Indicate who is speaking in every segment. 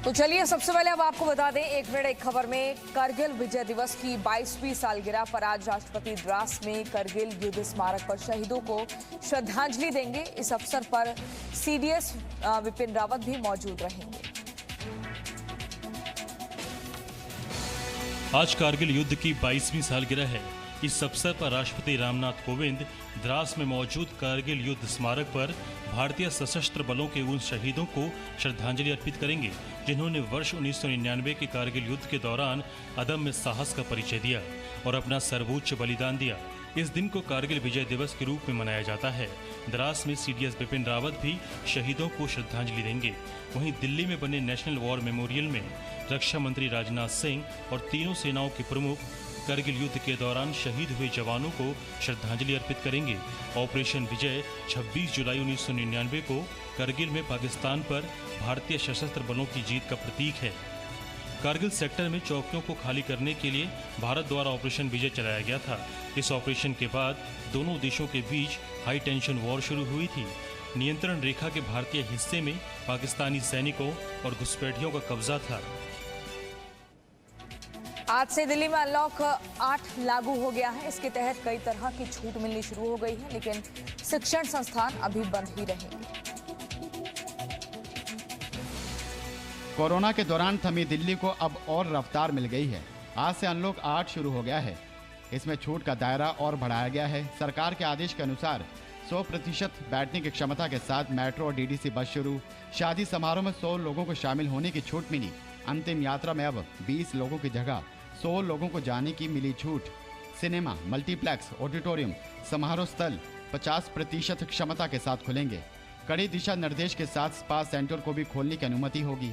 Speaker 1: तो चलिए सबसे पहले अब आपको बता दें, एक मिनट एक खबर में, कारगिल विजय दिवस की 22वीं सालगिरह पर आज राष्ट्रपति द्रास में कारगिल युद्ध स्मारक पर शहीदों को श्रद्धांजलि देंगे। इस अवसर पर सीडीएस विपिन रावत भी मौजूद रहेंगे।
Speaker 2: आज कारगिल युद्ध की 22वीं सालगिरह है। इस अवसर पर राष्ट्रपति रामनाथ कोविंद द्रास में मौजूद कारगिल युद्ध स्मारक पर भारतीय सशस्त्र बलों के उन शहीदों को श्रद्धांजलि अर्पित करेंगे जिन्होंने वर्ष 1999 के कारगिल युद्ध के दौरान अदम्य साहस का परिचय दिया और अपना सर्वोच्च बलिदान दिया। इस दिन को कारगिल विजय दिवस के रूप में मनाया जाता है। द्रास में सीडीएस विपिन रावत भी शहीदों को श्रद्धांजलि देंगे। वहीं दिल्ली में बने नेशनल वॉर मेमोरियल में रक्षा मंत्री राजनाथ सिंह और तीनों सेनाओं के प्रमुख कारगिल युद्ध के दौरान शहीद हुए जवानों को श्रद्धांजलि अर्पित करेंगे। ऑपरेशन विजय 26 जुलाई 1999 को कारगिल में पाकिस्तान पर भारतीय सशस्त्र बलों की जीत का प्रतीक है। कारगिल सेक्टर में चौकियों को खाली करने के लिए भारत द्वारा ऑपरेशन विजय चलाया गया था। इस ऑपरेशन के बाद दोनों देशों के बीच हाई टेंशन वॉर शुरू हुई थी। नियंत्रण रेखा के भारतीय हिस्से में पाकिस्तानी सैनिकों और घुसपैठियों का कब्जा था।
Speaker 1: आज से दिल्ली में अनलॉक 8 लागू हो गया है। इसके तहत कई तरह की छूट मिलनी शुरू हो गई है, लेकिन शिक्षण संस्थान अभी बंद ही रहेंगे।
Speaker 3: कोरोना के दौरान थमी दिल्ली को अब और रफ्तार मिल गई है। आज से अनलॉक 8 शुरू हो गया है। इसमें छूट का दायरा और बढ़ाया गया है। सरकार के आदेश के अनुसार 100% बैठने की क्षमता के साथ मेट्रो और डीडीसी बस शुरू। शादी समारोह में 100 लोगों को शामिल होने की छूट मिली। अंतिम यात्रा में अब 20 लोगों की जगह 100 लोगों को जाने की मिली छूट। सिनेमा, मल्टीप्लेक्स, ऑडिटोरियम, समारोह स्थल 50% क्षमता के साथ खुलेंगे। कड़ी दिशा निर्देश के साथ स्पा सेंटर को भी खोलने की अनुमति होगी।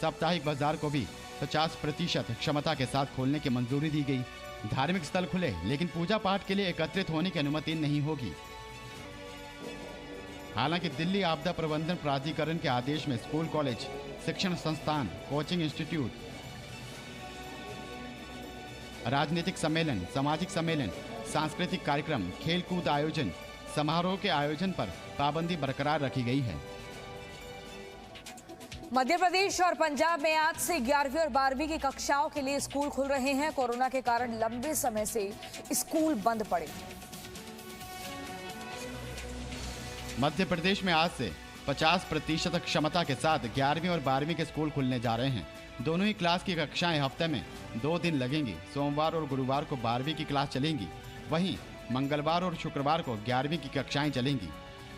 Speaker 3: साप्ताहिक बाजार को भी 50% क्षमता के साथ खोलने की मंजूरी दी गई। धार्मिक स्थल खुले, लेकिन पूजा पाठ के लिए एकत्रित होने की अनुमति नहीं होगी। हालांकि दिल्ली आपदा प्रबंधन प्राधिकरण के आदेश में स्कूल, कॉलेज, शिक्षण संस्थान, कोचिंग इंस्टीट्यूट, राजनीतिक सम्मेलन, सामाजिक सम्मेलन, सांस्कृतिक कार्यक्रम, खेल कूद आयोजन, समारोह के आयोजन पर पाबंदी बरकरार रखी गई है।
Speaker 1: मध्य प्रदेश और पंजाब में आज से 11वीं और 12वीं की कक्षाओं के लिए स्कूल खुल रहे हैं। कोरोना के कारण लंबे समय से स्कूल बंद पड़े।
Speaker 3: मध्य प्रदेश में आज से 50% क्षमता के साथ 11वीं और 12वीं के स्कूल खुलने जा रहे हैं। दोनों ही क्लास की कक्षाएं हफ्ते में 2 दिन लगेंगी। सोमवार और गुरुवार को 12वीं की क्लास चलेंगी, वहीं मंगलवार और शुक्रवार को 11वीं की कक्षाएं चलेंगी।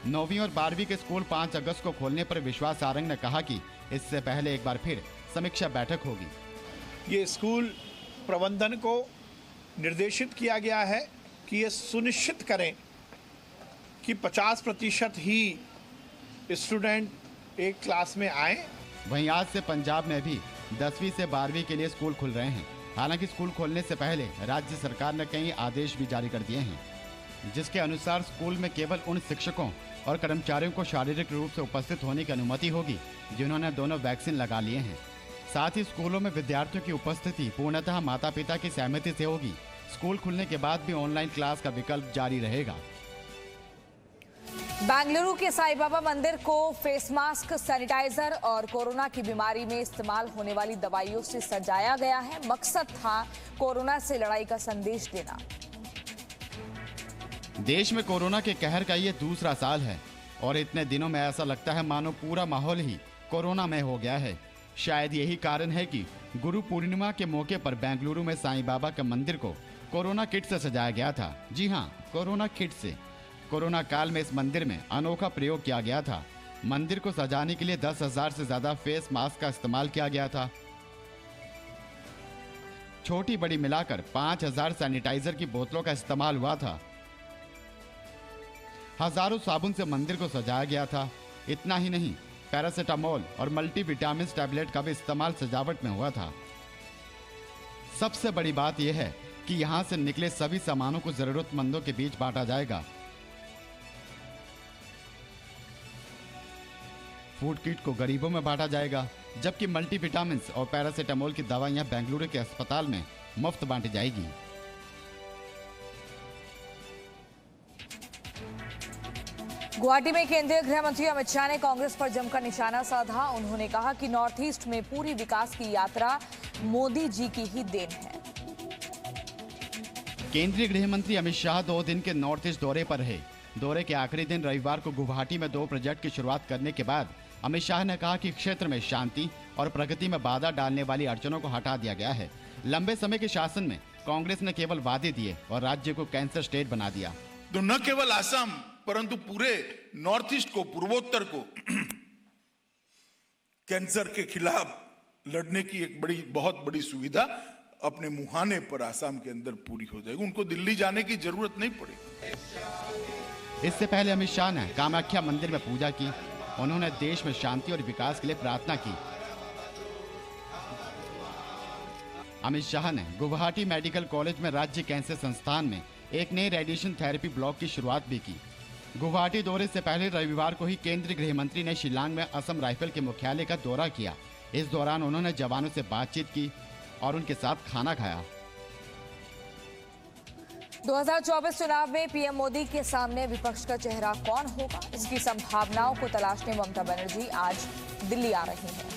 Speaker 3: 9वीं और 12वीं के स्कूल 5 अगस्त को खोलने पर विश्वास सारंग ने कहा कि इससे पहले एक बार फिर समीक्षा बैठक होगी।
Speaker 4: ये स्कूल प्रबंधन को निर्देशित किया गया है कि ये सुनिश्चित करें कि 50% ही स्टूडेंट एक क्लास में आए।
Speaker 3: वहीं आज से पंजाब में भी 10वीं से 12वीं के लिए स्कूल खुल रहे हैं। हालांकि स्कूल खोलने से पहले राज्य सरकार ने कई आदेश भी जारी कर दिए हैं, जिसके अनुसार स्कूल में केवल उन शिक्षकों और कर्मचारियों को शारीरिक रूप से उपस्थित होने की अनुमति होगी जिन्होंने दोनों वैक्सीन लगा लिए हैं। साथ ही स्कूलों में विद्यार्थियों की उपस्थिति पूर्णतः माता पिता की सहमति से होगी। स्कूल खुलने के बाद भी ऑनलाइन क्लास का विकल्प जारी रहेगा।
Speaker 1: बेंगलुरु के साईं बाबा मंदिर को फेस मास्क, सैनिटाइजर और कोरोना की बीमारी में इस्तेमाल होने वाली दवाइयों से सजाया गया है। मकसद था कोरोना से लड़ाई का संदेश देना।
Speaker 3: देश में कोरोना के कहर का ये दूसरा साल है और इतने दिनों में ऐसा लगता है मानो पूरा माहौल ही कोरोना में हो गया है। शायद यही कारण है कि गुरु पूर्णिमा के मौके पर बेंगलुरु में साईं बाबा के मंदिर को कोरोना किट से सजाया गया था। जी हाँ, कोरोना किट से। कोरोना काल में इस मंदिर में अनोखा प्रयोग किया गया था। मंदिर को सजाने के लिए 10,000 से ज्यादा फेस मास्क का इस्तेमाल किया गया था। छोटी बड़ी मिलाकर 5,000 सैनिटाइजर की बोतलों का इस्तेमाल हुआ था। हजारों साबुन से मंदिर को सजाया गया था। इतना ही नहीं, पैरासिटामोल और मल्टीविटामिन टैबलेट का भी इस्तेमाल सजावट में हुआ था। सबसे बड़ी बात यह है कि यहां से निकले सभी सामानों को जरूरतमंदों के बीच बांटा जाएगा। फूड किट को गरीबों में बांटा जाएगा, जबकि मल्टीविटामिन और पैरासिटामोल की दवाइयां बेंगलुरु के अस्पताल में मुफ्त बांटी जाएगी।
Speaker 1: गुवाहाटी में केंद्रीय गृह मंत्री अमित शाह ने कांग्रेस पर जमकर निशाना साधा। उन्होंने कहा कि नॉर्थ ईस्ट में पूरी विकास की यात्रा मोदी जी की ही देन है।
Speaker 3: केंद्रीय गृह मंत्री अमित शाह 2 दिन के नॉर्थ ईस्ट दौरे पर है। दौरे के आखिरी दिन रविवार को गुवाहाटी में 2 प्रोजेक्ट की शुरुआत करने के बाद अमित शाह ने कहा कि क्षेत्र में शांति और प्रगति में बाधा डालने वाली अड़चनों को हटा दिया गया है। लंबे समय के शासन में कांग्रेस ने केवल वादे दिए और राज्य को कैंसर स्टेट बना दिया।
Speaker 5: तो न केवल आसाम परंतु पूरे नॉर्थ ईस्ट को, पूर्वोत्तर को कैंसर के खिलाफ लड़ने की एक बहुत बड़ी सुविधा अपने मुहाने पर आसाम के अंदर पूरी हो जाएगी। उनको दिल्ली जाने की जरूरत नहीं पड़ेगी।
Speaker 3: इससे पहले अमित शाह ने कामाख्या मंदिर में पूजा की। उन्होंने देश में शांति और विकास के लिए प्रार्थना की। अमित शाह ने गुवाहाटी मेडिकल कॉलेज में राज्य कैंसर संस्थान में एक नए रेडिएशन थेरेपी ब्लॉक की शुरुआत भी की। गुवाहाटी दौरे से पहले रविवार को ही केंद्रीय गृह मंत्री ने शिलांग में असम राइफल के मुख्यालय का दौरा किया। इस दौरान उन्होंने जवानों से बातचीत की और उनके साथ खाना खाया।
Speaker 1: 2024 चुनाव में पीएम मोदी के सामने विपक्ष का चेहरा कौन होगा, इसकी संभावनाओं को तलाशने ममता बनर्जी आज दिल्ली आ रही हैं।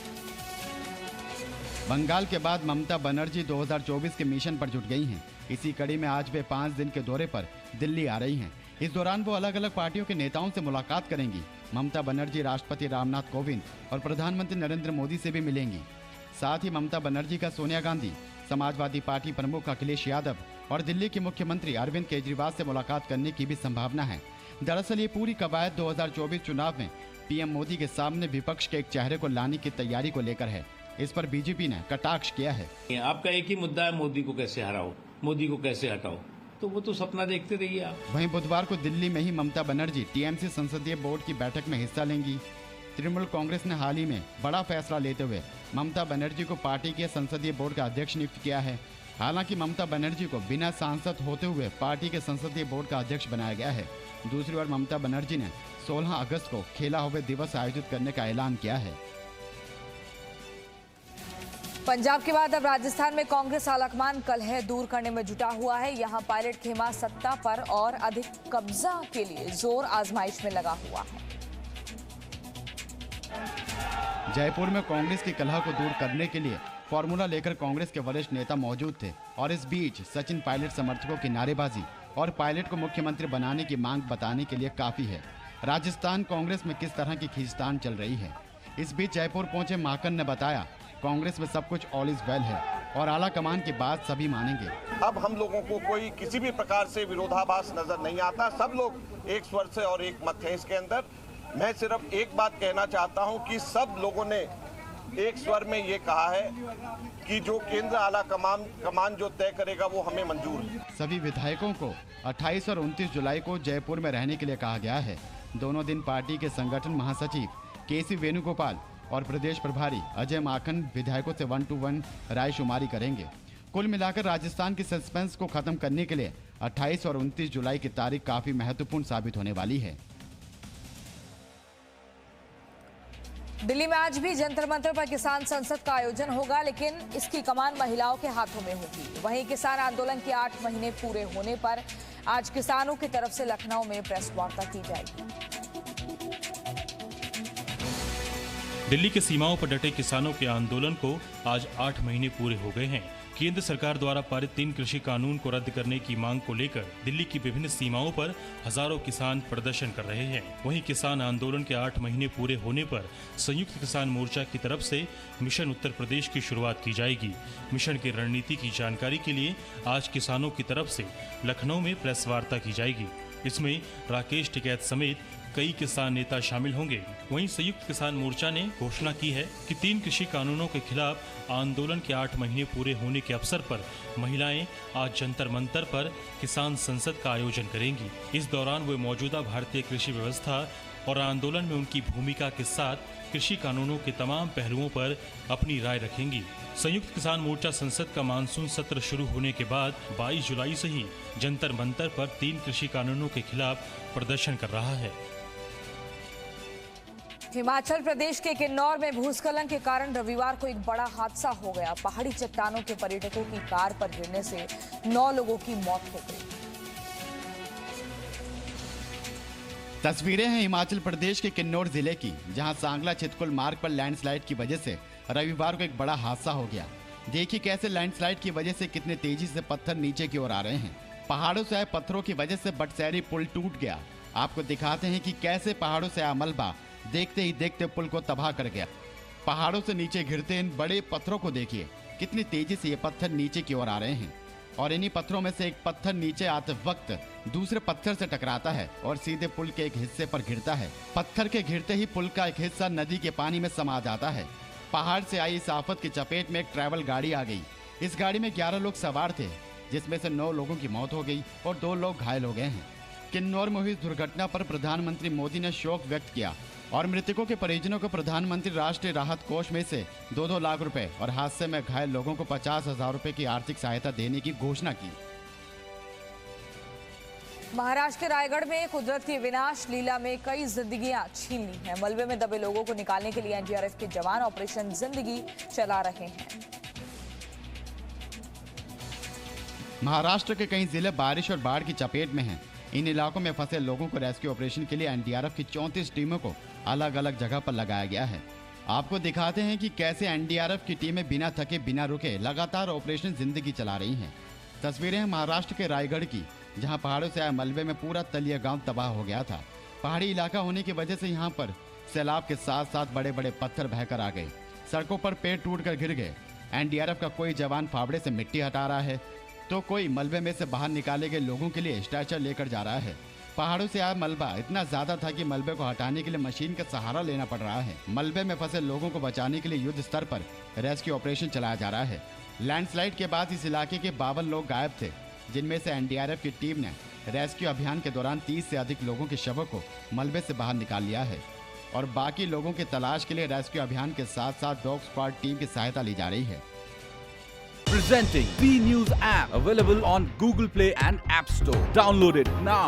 Speaker 3: बंगाल के बाद ममता बनर्जी 2024 के मिशन पर जुट गई हैं। इसी कड़ी में आज वे 5 दिन के दौरे पर दिल्ली आ रही हैं। इस दौरान वो अलग अलग पार्टियों के नेताओं से मुलाकात करेंगी। ममता बनर्जी राष्ट्रपति रामनाथ कोविंद और प्रधानमंत्री नरेंद्र मोदी से भी मिलेंगी। साथ ही ममता बनर्जी का सोनिया गांधी, समाजवादी पार्टी प्रमुख अखिलेश यादव और दिल्ली के मुख्यमंत्री अरविंद केजरीवाल से मुलाकात करने की भी संभावना है। दरअसल ये पूरी कवायद 2024 चुनाव में पीएम मोदी के सामने विपक्ष के एक चेहरे को लाने की तैयारी को लेकर है। इस पर बीजेपी ने कटाक्ष किया है।
Speaker 6: आपका एक ही मुद्दा है, मोदी को कैसे हराओ, मोदी को कैसे हटाओ, तो वो तो सपना देखते रहिए आप।
Speaker 3: वहीं बुधवार को दिल्ली में ही ममता बनर्जी टीएमसी संसदीय बोर्ड की बैठक में हिस्सा लेंगी। तृणमूल कांग्रेस ने हाल ही में बड़ा फैसला लेते हुए ममता बनर्जी को पार्टी के संसदीय बोर्ड का अध्यक्ष नियुक्त किया है। हालांकि ममता बनर्जी को बिना सांसद होते हुए पार्टी के संसदीय बोर्ड का अध्यक्ष बनाया गया है। दूसरी ओर ममता बनर्जी ने 16 अगस्त को खेला हुए दिवस आयोजित करने का ऐलान किया है।
Speaker 1: पंजाब के बाद अब राजस्थान में कांग्रेस आलाकमान कलह दूर करने में जुटा हुआ है। यहां पायलट खेमा सत्ता पर और अधिक कब्जा के लिए जोर आजमाइश में लगा हुआ है।
Speaker 3: जयपुर में कांग्रेस की कलह को दूर करने के लिए फॉर्मूला लेकर कांग्रेस के वरिष्ठ नेता मौजूद थे और इस बीच सचिन पायलट समर्थकों की नारेबाजी और पायलट को मुख्यमंत्री बनाने की मांग बताने के लिए काफी है। राजस्थान कांग्रेस में किस तरह की खींचतान चल रही है। इस बीच जयपुर पहुंचे माकन ने बताया, कांग्रेस में सब कुछ ऑल इज वेल है और आला कमान की बात सभी मानेंगे।
Speaker 7: अब हम लोगों को कोई किसी भी प्रकार से विरोधाभास नजर नहीं आता। सब लोग एक स्वर से और एक मत है इसके अंदर। मैं सिर्फ एक बात कहना चाहता हूं कि सब लोगों ने एक स्वर में ये कहा है कि जो केंद्र आला कमान जो तय करेगा वो हमें मंजूर है।
Speaker 3: सभी विधायकों को 28 और 29 जुलाई को जयपुर में रहने के लिए कहा गया है। दोनों दिन पार्टी के संगठन महासचिव केसी वेणुगोपाल और प्रदेश प्रभारी अजय माकन विधायकों से 1-to-1 रायशुमारी करेंगे। कुल मिलाकर राजस्थान की सस्पेंस को खत्म करने के लिए 28 और 29 जुलाई की तारीख काफी महत्वपूर्ण साबित होने वाली है।
Speaker 1: दिल्ली में आज भी जंतर मंतर पर किसान संसद का आयोजन होगा, लेकिन इसकी कमान महिलाओं के हाथों में होगी। वहीं किसान आंदोलन के 8 महीने पूरे होने पर आज किसानों की तरफ से लखनऊ में प्रेस वार्ता की जाएगी।
Speaker 2: दिल्ली के सीमाओं पर डटे किसानों के आंदोलन को आज 8 महीने पूरे हो गए हैं। केंद्र सरकार द्वारा पारित 3 कृषि कानून को रद्द करने की मांग को लेकर दिल्ली की विभिन्न सीमाओं पर हजारों किसान प्रदर्शन कर रहे हैं। वहीं किसान आंदोलन के 8 महीने पूरे होने पर संयुक्त किसान मोर्चा की तरफ से मिशन उत्तर प्रदेश की शुरुआत की जाएगी। मिशन की रणनीति की जानकारी के लिए आज किसानों की तरफ से लखनऊ में प्रेस वार्ता की जाएगी। इसमें राकेश टिकैत समेत कई किसान नेता शामिल होंगे। वहीं संयुक्त किसान मोर्चा ने घोषणा की है कि 3 कृषि कानूनों के खिलाफ आंदोलन के 8 महीने पूरे होने के अवसर पर महिलाएं आज जंतर मंतर पर किसान संसद का आयोजन करेंगी। इस दौरान वे मौजूदा भारतीय कृषि व्यवस्था और आंदोलन में उनकी भूमिका के साथ कृषि कानूनों के तमाम पहलुओं पर अपनी राय रखेंगी। संयुक्त किसान मोर्चा संसद का मानसून सत्र शुरू होने के बाद 22 जुलाई से ही जंतर मंतर पर 3 कृषि कानूनों के खिलाफ प्रदर्शन कर रहा है।
Speaker 1: हिमाचल प्रदेश के किन्नौर में भूस्खलन के कारण रविवार को एक बड़ा हादसा हो गया। पहाड़ी चट्टानों के पर्यटकों की कार पर गिरने से 9 लोगों की मौत हो गई।
Speaker 3: तस्वीरें हैं हिमाचल प्रदेश के किन्नौर जिले की, जहां सांगला चितकुल मार्ग पर लैंडस्लाइड की वजह से रविवार को एक बड़ा हादसा हो गया। देखिए कैसे लैंडस्लाइड की वजह से कितने तेजी से पत्थर नीचे की ओर आ रहे हैं। पहाड़ों से आए पत्थरों की वजह से बटसैरी पुल टूट गया। आपको दिखाते हैं कि कैसे पहाड़ों से आया मलबा देखते ही देखते पुल को तबाह कर गया। पहाड़ों से नीचे गिरते इन बड़े पत्थरों को देखिए, कितनी तेजी से ये पत्थर नीचे की ओर आ रहे हैं और इन्हीं पत्थरों में से एक पत्थर नीचे आते वक्त दूसरे पत्थर से टकराता है और सीधे पुल के एक हिस्से पर गिरता है। पत्थर के गिरते ही पुल का एक हिस्सा नदी के पानी में समा जाता है। पहाड़ से आई इस आफत की चपेट में एक ट्रैवल गाड़ी आ गई। इस गाड़ी में 11 लोग सवार थे, जिसमें से 9 लोगों की मौत हो गई और 2 लोग घायल हो गए हैं। किन्नौर में हुई इस दुर्घटना पर प्रधानमंत्री मोदी ने शोक व्यक्त किया और मृतकों के परिजनों को प्रधानमंत्री राष्ट्रीय राहत कोष में से 2-2 लाख रुपए और हादसे में घायल लोगों को 50,000 रुपए की आर्थिक सहायता देने की घोषणा की।
Speaker 1: महाराष्ट्र के रायगढ़ में कुदरती विनाश लीला में कई जिंदगियां छीन ली हैं। मलबे में दबे लोगों को निकालने के लिए एनडीआरएफ के जवान ऑपरेशन जिंदगी चला रहे हैं।
Speaker 3: महाराष्ट्र के कई जिले बारिश और बाढ़ की चपेट में हैं। इन इलाकों में फंसे लोगों को रेस्क्यू ऑपरेशन के लिए एनडीआरएफ की 34 टीमों को अलग अलग जगह पर लगाया गया है। आपको दिखाते हैं कि कैसे एनडीआरएफ की टीमें बिना थके बिना रुके लगातार ऑपरेशन जिंदगी चला रही हैं। तस्वीरें हैं महाराष्ट्र के रायगढ़ की, जहां पहाड़ों से आए मलबे में पूरा तलिया गांव तबाह हो गया था। पहाड़ी इलाका होने की वजह से यहां पर सैलाब के साथ साथ बड़े बड़े पत्थर बहकर आ गए। सड़कों पर पेड़ टूटकर गिर गए। एनडीआरएफ का कोई जवान फावड़े से मिट्टी हटा रहा है तो कोई मलबे में से बाहर निकाले गए लोगों के लिए स्ट्रेचर लेकर जा रहा है। पहाड़ों से आया मलबा इतना ज्यादा था कि मलबे को हटाने के लिए मशीन का सहारा लेना पड़ रहा है। मलबे में फंसे लोगों को बचाने के लिए युद्ध स्तर पर रेस्क्यू ऑपरेशन चलाया जा रहा है। लैंडस्लाइड के बाद इस इलाके के 52 लोग गायब थे, जिनमें से एनडीआरएफ की टीम ने रेस्क्यू अभियान के दौरान 30 से अधिक लोगों के शवों को मलबे से बाहर निकाल लिया है और बाकी लोगों की तलाश के लिए रेस्क्यू अभियान के साथ साथ डॉग स्क्वाड टीम की सहायता ली जा रही है।
Speaker 8: Presenting B News app, available on Google Play and App Store. Download it now.